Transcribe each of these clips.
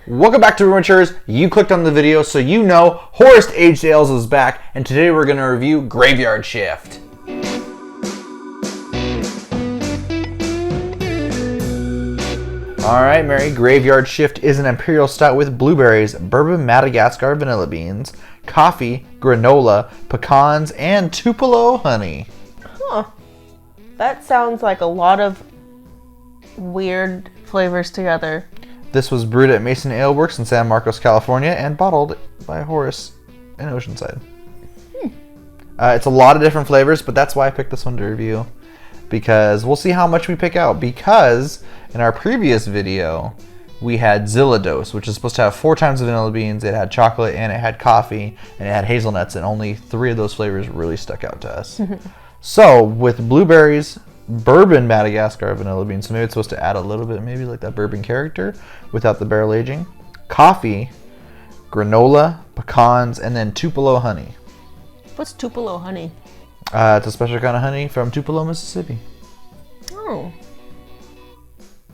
Welcome back to Brewmatures. You clicked on the video, so you know Horus Aged Ales is back, and today we're going to review Graveyard Shift. Alright, Mary, Graveyard Shift is an Imperial stout with blueberries, bourbon Madagascar vanilla beans, coffee, granola, pecans, and Tupelo honey. Huh. That sounds like a lot of weird flavors together. This was brewed at Mason Ale Works in San Marcos, California, and bottled by Horus in Oceanside. It's a lot of different flavors, but that's why I picked this one to review. Because we'll see how much we pick out. Because in our previous video, we had Zillados, which is supposed to have 4 times the vanilla beans. It had chocolate, and it had coffee, and it had hazelnuts, and only 3 of those flavors really stuck out to us. So, with blueberries, bourbon Madagascar vanilla beans, so maybe it's supposed to add a little bit, maybe like that bourbon character without the barrel aging. Coffee, granola, pecans, and then Tupelo honey. What's Tupelo honey? It's a special kind of honey from Tupelo, Mississippi. Oh.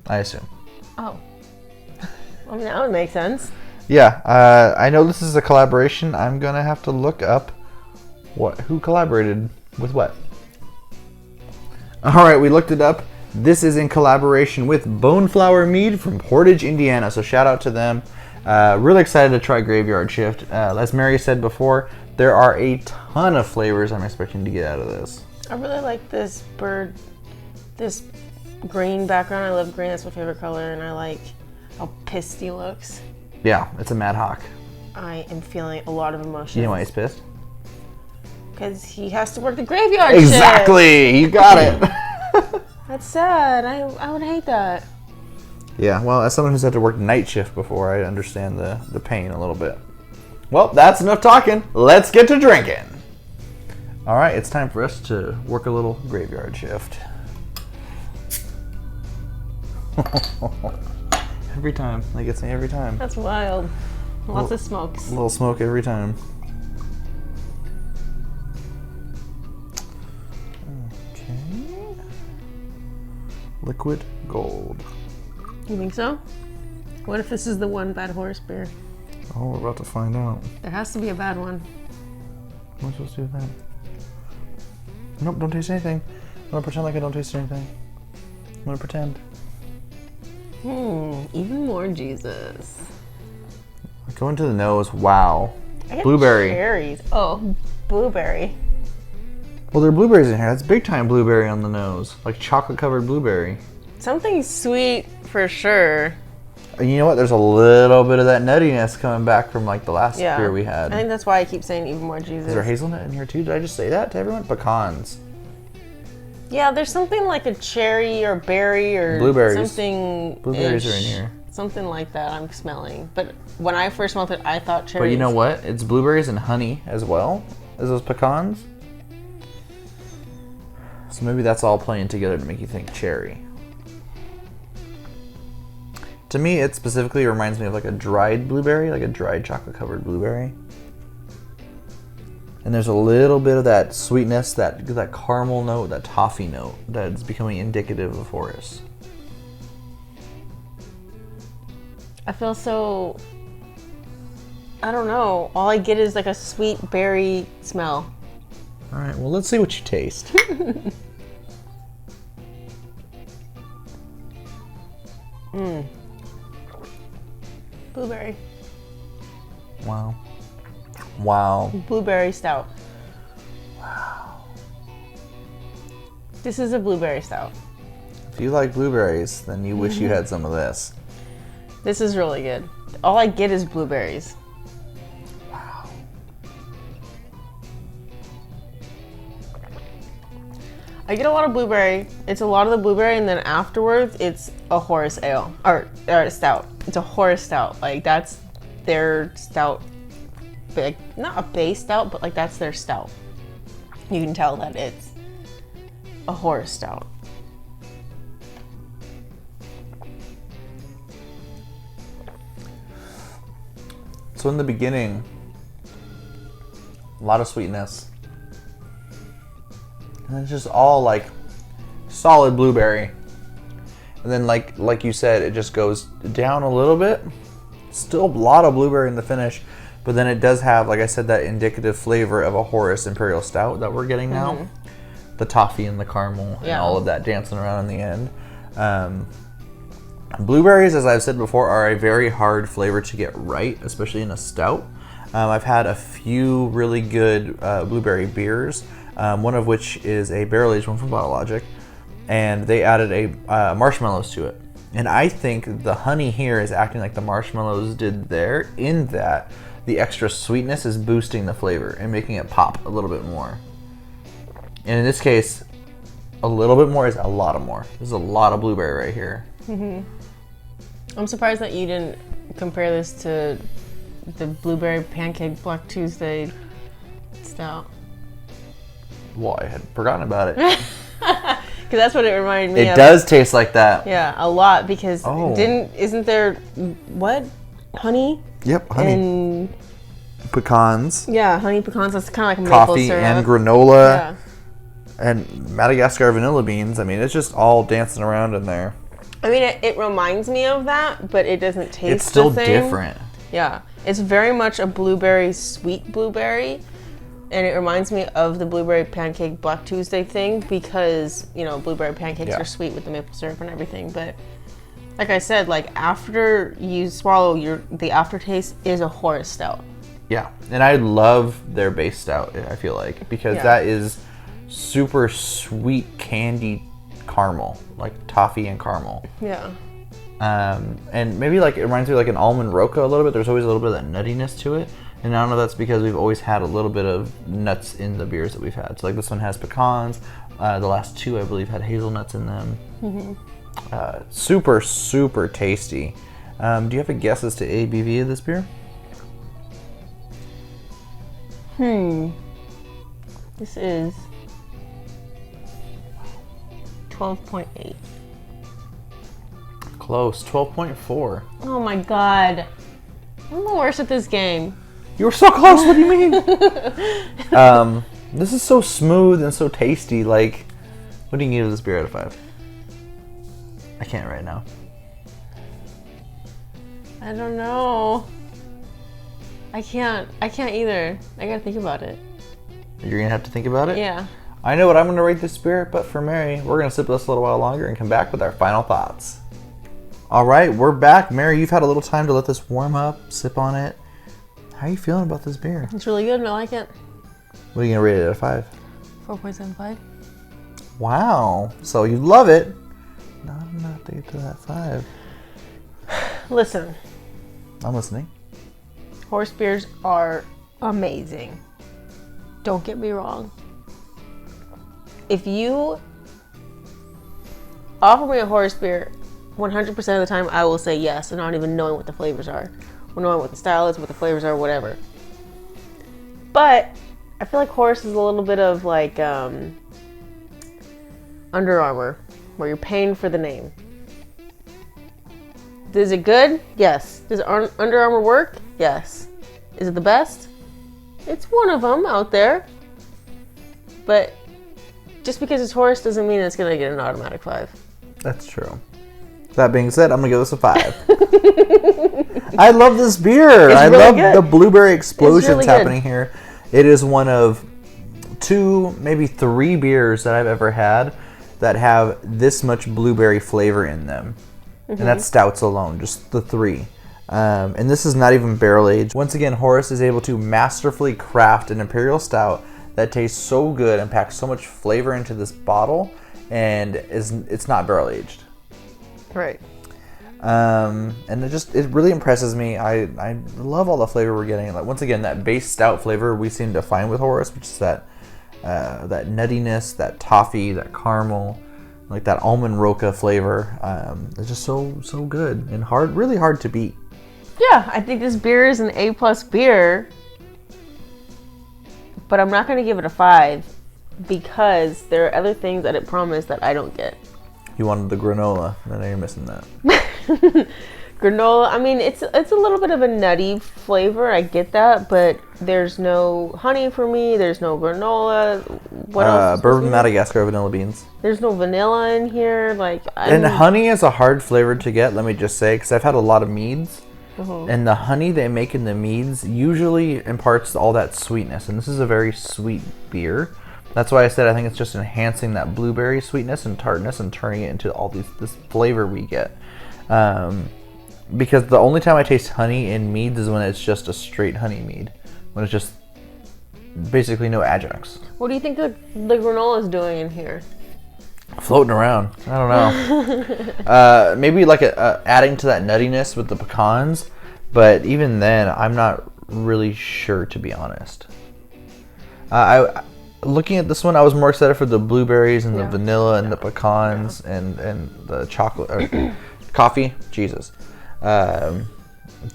I assume. Oh. Well, that would make sense. Yeah, I know this is a collaboration. I'm gonna have to look up who collaborated with what. Alright, we looked it up. This is in collaboration with Bone Flower Mead from Portage, Indiana. So shout out to them. Really excited to try Graveyard Shift. As Mary said before, there are a ton of flavors I'm expecting to get out of this. I really like this this green background. I love green, that's my favorite color, and I like how pissed he looks. Yeah, it's a Mad Hawk. I am feeling a lot of emotion. You know why he's pissed? Because he has to work the graveyard Exactly! shift. You got it! That's sad. I would hate that. Yeah, well, as someone who's had to work night shift before, I understand the pain a little bit. Well, that's enough talking. Let's get to drinking. All right, it's time for us to work a little graveyard shift. Every time. That gets me every time. That's wild. Lots of smokes. A little smoke every time. Okay. Liquid gold. You think so? What if this is the one bad horse beer? Oh, we're about to find out. There has to be a bad one. What am I supposed to do with that? Nope, don't taste anything. I'm gonna pretend like I don't taste anything. I'm gonna pretend. Even more Jesus. Go into the nose. Wow. I get Blueberry. Cherries. Oh, blueberry. Well, there are blueberries in here. That's big time blueberry on the nose. Like chocolate covered blueberry. Something sweet for sure. And you know what? There's a little bit of that nuttiness coming back from like the last beer we had. I think that's why I keep saying even more Jesus. Is there hazelnut in here too? Did I just say that to everyone? Pecans. Yeah, there's something like a cherry or berry or Blueberries. something. Blueberries are in here. Something like that I'm smelling. But when I first smelled it, I thought cherries. But you know what? It's blueberries and honey as well as those pecans. So maybe that's all playing together to make you think cherry. To me, it specifically reminds me of like a dried blueberry, like a dried chocolate covered blueberry. And there's a little bit of that sweetness, that caramel note, that toffee note that's becoming indicative of Horus. I feel so, I don't know. All I get is like a sweet berry smell. All right, well, let's see what you taste. Blueberry. Wow. Wow. Blueberry stout. Wow. This is a blueberry stout. If you like blueberries, then you wish you had some of this. This is really good. All I get is blueberries. Wow. I get a lot of blueberry. It's a lot of the blueberry, and then afterwards, it's a Horus ale or a stout. It's a Horus stout. Like that's their stout. Like not a base stout, but like that's their stout. You can tell that it's a Horus stout. So in the beginning, a lot of sweetness. And it's just all like solid blueberry. And then like you said, it just goes down a little bit. Still a lot of blueberry in the finish, but then it does have, like I said, that indicative flavor of a Horus Imperial Stout that we're getting now. The toffee and the caramel and all of that dancing around in the end. Blueberries, as I've said before, are a very hard flavor to get right, especially in a stout. I've had a few really good blueberry beers, one of which is a barrel-aged one from Bottle Logic, and they added a marshmallows to it. And I think the honey here is acting like the marshmallows did there, in that the extra sweetness is boosting the flavor and making it pop a little bit more. And in this case, a little bit more is a lot of more. There's a lot of blueberry right here. I'm surprised that you didn't compare this to the blueberry pancake Black Tuesday stout. Well, I had forgotten about it. Because that's what it reminded me of. It does taste like that. Yeah, a lot, because isn't there, what? Honey? Yep, honey. And pecans. Yeah, honey pecans. That's kind of like maple coffee syrup. and granola. Yeah. And Madagascar vanilla beans. I mean, it's just all dancing around in there. I mean, it reminds me of that, but it doesn't taste It's still the same. different. Yeah. It's very much a blueberry, sweet blueberry. And it reminds me of the blueberry pancake Black Tuesday thing because, you know, blueberry pancakes are sweet with the maple syrup and everything. But like I said, like after you swallow, the aftertaste is a Horus Stout. Yeah. And I love their base stout, I feel like, because that is super sweet candy caramel, like toffee and caramel. Yeah. And maybe like it reminds me of like an almond roca a little bit. There's always a little bit of that nuttiness to it. And I don't know if that's because we've always had a little bit of nuts in the beers that we've had. So like this one has pecans. The last two, I believe, had hazelnuts in them. Super, super tasty. Do you have a guess as to ABV of this beer? This is 12.8. Close. 12.4. Oh my god. I'm the worst at this game. You were so close. What do you mean? This is so smooth and so tasty. Like, what do you give this beer out of 5? I can't right now. I don't know. I can't either. I gotta think about it. You're gonna have to think about it? Yeah. I know what I'm gonna rate this beer, but for Mary, we're gonna sip this a little while longer and come back with our final thoughts. All right, we're back. Mary, you've had a little time to let this warm up, sip on it. How are you feeling about this beer? It's really good and I like it. What are you gonna rate it out of 5? 4.75. Wow. So you love it. Not enough to get to that 5. Listen. I'm listening. Horse beers are amazing. Don't get me wrong. If you offer me a horse beer, 100% of the time I will say yes, and not even knowing what the flavors are. Or knowing what the style is, what the flavors are, whatever. But I feel like Horus is a little bit of like Under Armour, where you're paying for the name. Is it good? Yes. Does Under Armour work? Yes. Is it the best? It's one of them out there. But just because it's Horus doesn't mean it's going to get an automatic 5. That's true. That being said, I'm going to give this a 5. I love this beer. I love the blueberry explosions happening here. It is one of 2, maybe 3 beers that I've ever had that have this much blueberry flavor in them. And that's stouts alone, just the 3. And this is not even barrel aged. Once again, Horus is able to masterfully craft an Imperial Stout that tastes so good and packs so much flavor into this bottle, and it's not barrel aged. Right. And it really impresses me. I love all the flavor we're getting. Like, once again, that base stout flavor we seem to find with Horus, which is that nuttiness, that toffee, that caramel, like that almond roca flavor. It's just so good and really hard to beat. Yeah, I think this beer is an A+ beer, but I'm not going to give it a 5 because there are other things that it promised that I don't get. You wanted the granola, and I know you're missing that. Granola, I mean, it's a little bit of a nutty flavor, I get that, but there's no honey for me, there's no granola. What else? Bourbon Madagascar vanilla beans. There's no vanilla in here, and honey is a hard flavor to get, let me just say, because I've had a lot of meads, And the honey they make in the meads usually imparts all that sweetness. And this is a very sweet beer. That's why I said I think it's just enhancing that blueberry sweetness and tartness and turning it into all this flavor we get. Because the only time I taste honey in meads is when it's just a straight honey mead. When it's just basically no adjuncts. What do you think the granola is doing in here? Floating around. I don't know. Maybe like adding to that nuttiness with the pecans. But even then, I'm not really sure, to be honest. Looking at this one, I was more excited for the blueberries and the vanilla and the pecans and the chocolate or coffee. Jesus. Than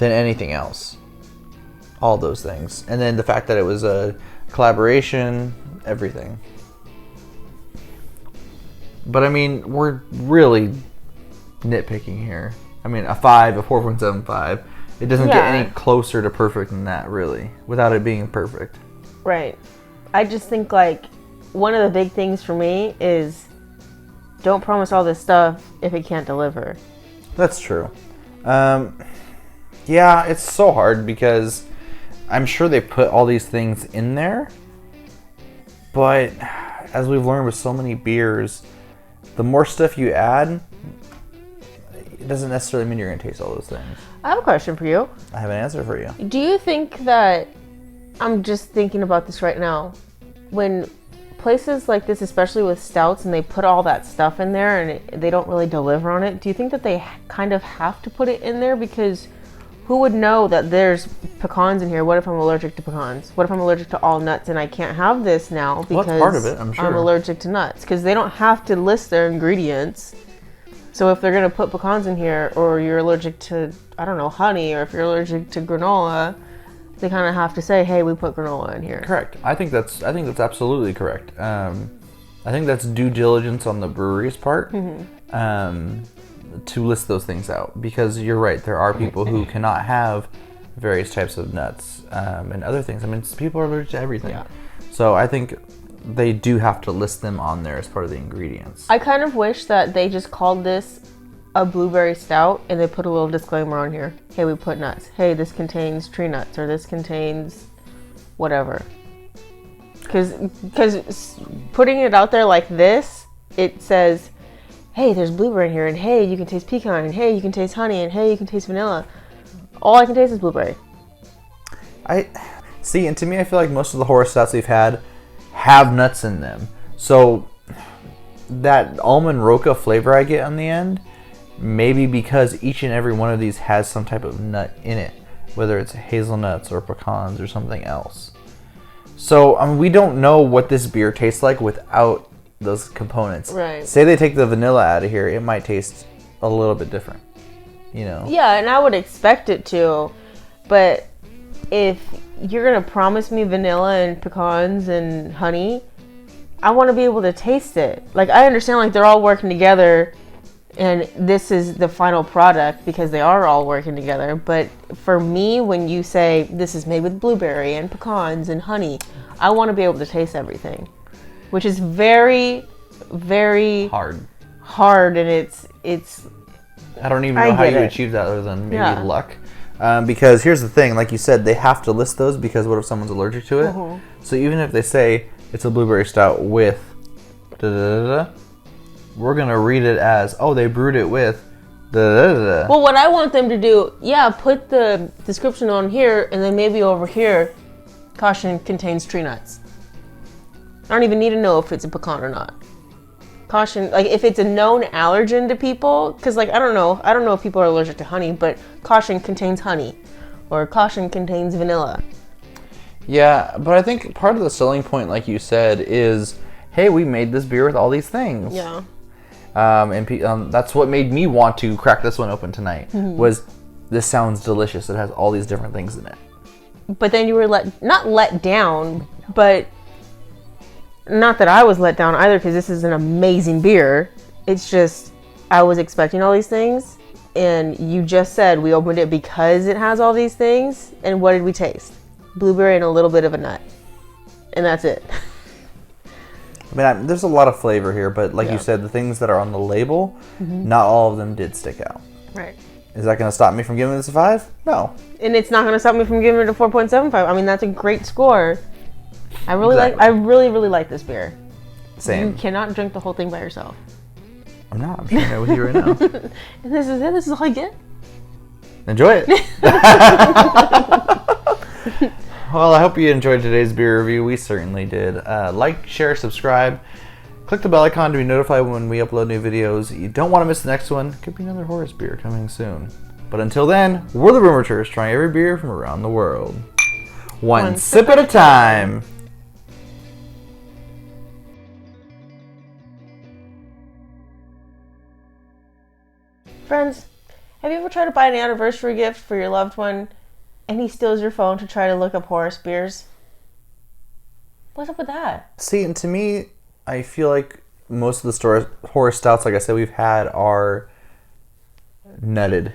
anything else. All those things. And then the fact that it was a collaboration, everything. But I mean, we're really nitpicking here. I mean, a 4.75. It doesn't get any closer to perfect than that, really, without it being perfect. Right. I just think, like, one of the big things for me is don't promise all this stuff if it can't deliver. That's true. Yeah, it's so hard because I'm sure they put all these things in there. But as we've learned with so many beers, the more stuff you add, it doesn't necessarily mean you're going to taste all those things. I have a question for you. I have an answer for you. Do you think that, I'm just thinking about this right now, when places like this, especially with stouts, and they put all that stuff in there and they don't really deliver on it, do you think that they kind of have to put it in there? Because who would know that there's pecans in here? What if I'm allergic to pecans? What if I'm allergic to all nuts and I can't have this now because that's part of it, I'm sure. I'm allergic to nuts? Because they don't have to list their ingredients. So if they're going to put pecans in here, or you're allergic to, I don't know, honey, or if you're allergic to granola, they kind of have to say, hey, we put granola in here. Correct. I think that's absolutely correct. I think that's due diligence on the brewery's part. To list those things out, because you're right, there are people who cannot have various types of nuts and other things. I mean, people are allergic to everything. So I think they do have to list them on there as part of the ingredients. I kind of wish that they just called this a blueberry stout and they put a little disclaimer on here. Hey, we put nuts. Hey, this contains tree nuts, or this contains whatever. Because putting it out there like this, it says, hey, there's blueberry in here, and hey, you can taste pecan, and hey, you can taste honey, and hey, you can taste vanilla. All I can taste is blueberry. See, and to me, I feel like most of the Horus stouts we've had have nuts in them. So that almond roca flavor I get on the end, maybe because each and every one of these has some type of nut in it, whether it's hazelnuts or pecans or something else. So we don't know what this beer tastes like without those components. Right. Say they take the vanilla out of here, it might taste a little bit different, you know? Yeah, and I would expect it to, but if you're going to promise me vanilla and pecans and honey, I want to be able to taste it. Like, I understand, like, they're all working together and this is the final product because they are all working together, but for me, when you say this is made with blueberry and pecans and honey, I want to be able to taste everything. Which is very, very hard, and it's. I don't even know how you achieve that other than maybe luck. Because here's the thing, like you said, they have to list those because what if someone's allergic to it? So even if they say it's a blueberry stout with we're gonna read it as, oh, they brewed it with Well, what I want them to do, put the description on here, and then maybe over here, caution contains tree nuts. I don't even need to know if it's a pecan or not. Caution, like if it's a known allergen to people, because like I don't know if people are allergic to honey, but caution contains honey, or caution contains vanilla. Yeah, but I think part of the selling point, like you said, is, hey, we made this beer with all these things. Yeah. And that's what made me want to crack this one open tonight. Was this sounds delicious? It has all these different things in it. But then you were not let down, but. Not that I was let down either, because this is an amazing beer. It's just, I was expecting all these things, and you just said we opened it because it has all these things, and what did we taste? Blueberry and a little bit of a nut. And that's it. I mean, there's a lot of flavor here, but like you said, the things that are on the label, not all of them did stick out. Right. Is that going to stop me from giving this a 5? No. And it's not going to stop me from giving it a 4.75. I mean, that's a great score. I really really like this beer. Same. You cannot drink the whole thing by yourself. I'm not. I'm sharing it with you right now. And this is it. This is all I get. Enjoy it. Well, I hope you enjoyed today's beer review. We certainly did. Like, share, subscribe. Click the bell icon to be notified when we upload new videos. You don't want to miss the next one. Could be another Horus beer coming soon. But until then, we're the Rumorters, trying every beer from around the world. One sip at a time. Friends, have you ever tried to buy an anniversary gift for your loved one and he steals your phone to try to look up Horus beers? What's up with that? See, and to me, I feel like most of the Horus stouts, like I said, we've had are nutted.